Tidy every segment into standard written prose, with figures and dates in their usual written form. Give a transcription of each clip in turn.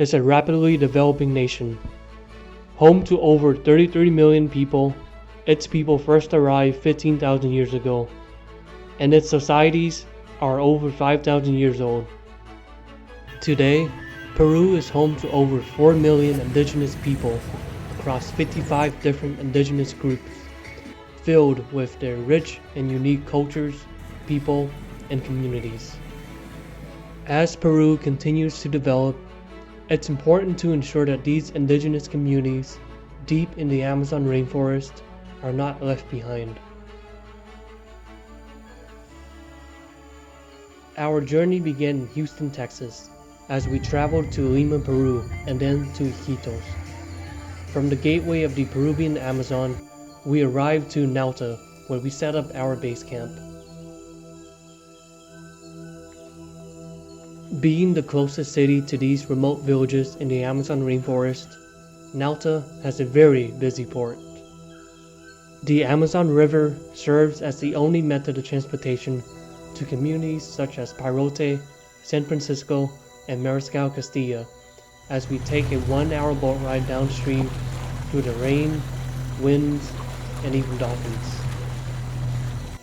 is a rapidly developing nation. Home to over 33 million people, its people first arrived 15,000 years ago, and its societies are over 5,000 years old. Today, Peru is home to over 4 million indigenous people across 55 different indigenous groups, filled with their rich and unique cultures, people, and communities. As Peru continues to develop, it's important to ensure that these indigenous communities deep in the Amazon rainforest are not left behind. Our journey began in Houston, Texas, as we traveled to Lima, Peru, and then to Iquitos. From the gateway of the Peruvian Amazon, we arrived to Nauta, where we set up our base camp. Being the closest city to these remote villages in the Amazon rainforest, Nauta has a very busy port. The Amazon River serves as the only method of transportation to communities such as Parote, San Francisco, and Mariscal Castilla, as we take a 1-hour boat ride downstream through the rain, winds, and even dolphins.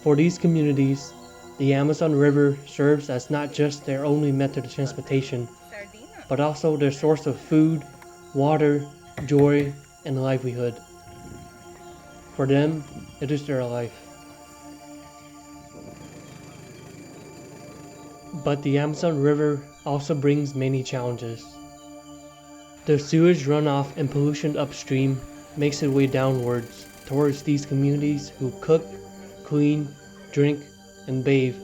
For these communities, the Amazon River serves as not just their only method of transportation, but also their source of food, water, joy, and livelihood. For them, it is their life. But the Amazon River also brings many challenges. The sewage runoff and pollution upstream makes its way downwards towards these communities who cook, clean, drink, and bathe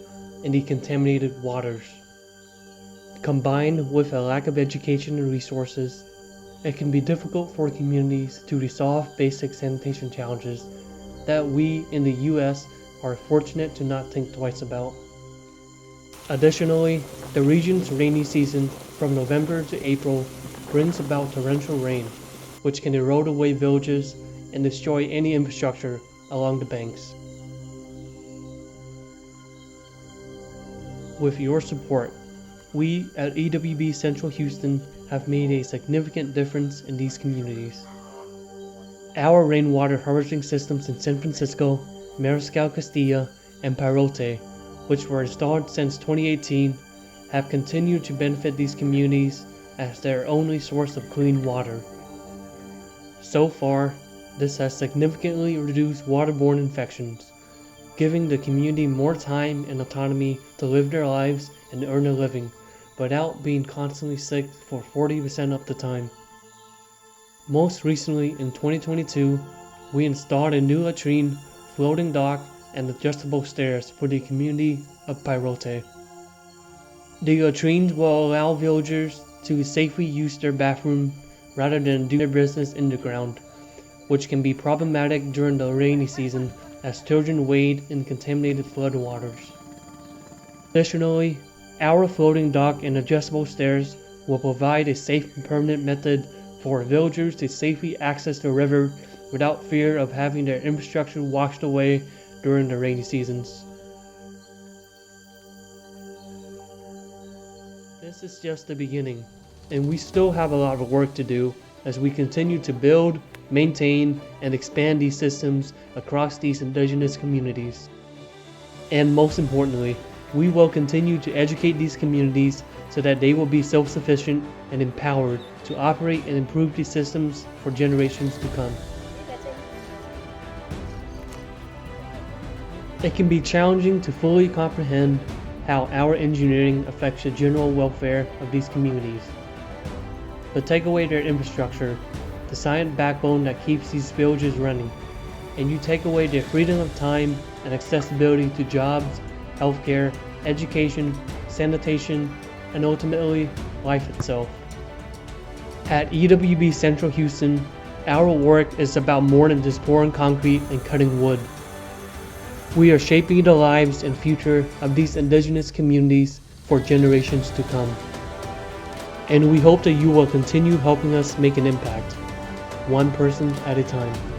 in the contaminated waters. Combined with a lack of education and resources, it can be difficult for communities to resolve basic sanitation challenges that we in the US are fortunate to not think twice about. Additionally, the region's rainy season from November to April brings about torrential rain, which can erode away villages and destroy any infrastructure along the banks. With your support, we at EWB Central Houston have made a significant difference in these communities. Our rainwater harvesting systems in San Francisco, Mariscal Castilla, and Parote, which were installed since 2018, have continued to benefit these communities as their only source of clean water. So far, this has significantly reduced waterborne infections, giving the community more time and autonomy to live their lives and earn a living without being constantly sick for 40% of the time. Most recently, in 2022, we installed a new latrine, floating dock, and adjustable stairs for the community of Parote. The latrines will allow villagers to safely use their bathroom rather than do their business in the ground, which can be problematic during the rainy season as children wade in contaminated floodwaters. Additionally, our floating dock and adjustable stairs will provide a safe and permanent method for villagers to safely access the river without fear of having their infrastructure washed away during the rainy seasons. This is just the beginning, and we still have a lot of work to do as we continue to build, maintain, and expand these systems across these indigenous communities. And most importantly, we will continue to educate these communities so that they will be self-sufficient and empowered to operate and improve these systems for generations to come. It can be challenging to fully comprehend how our engineering affects the general welfare of these communities. But take away their infrastructure, the silent backbone that keeps these villages running, and you take away their freedom of time and accessibility to jobs, healthcare, education, sanitation, and ultimately, life itself. At EWB Central Houston, our work is about more than just pouring concrete and cutting wood. We are shaping the lives and future of these indigenous communities for generations to come. And we hope that you will continue helping us make an impact, one person at a time.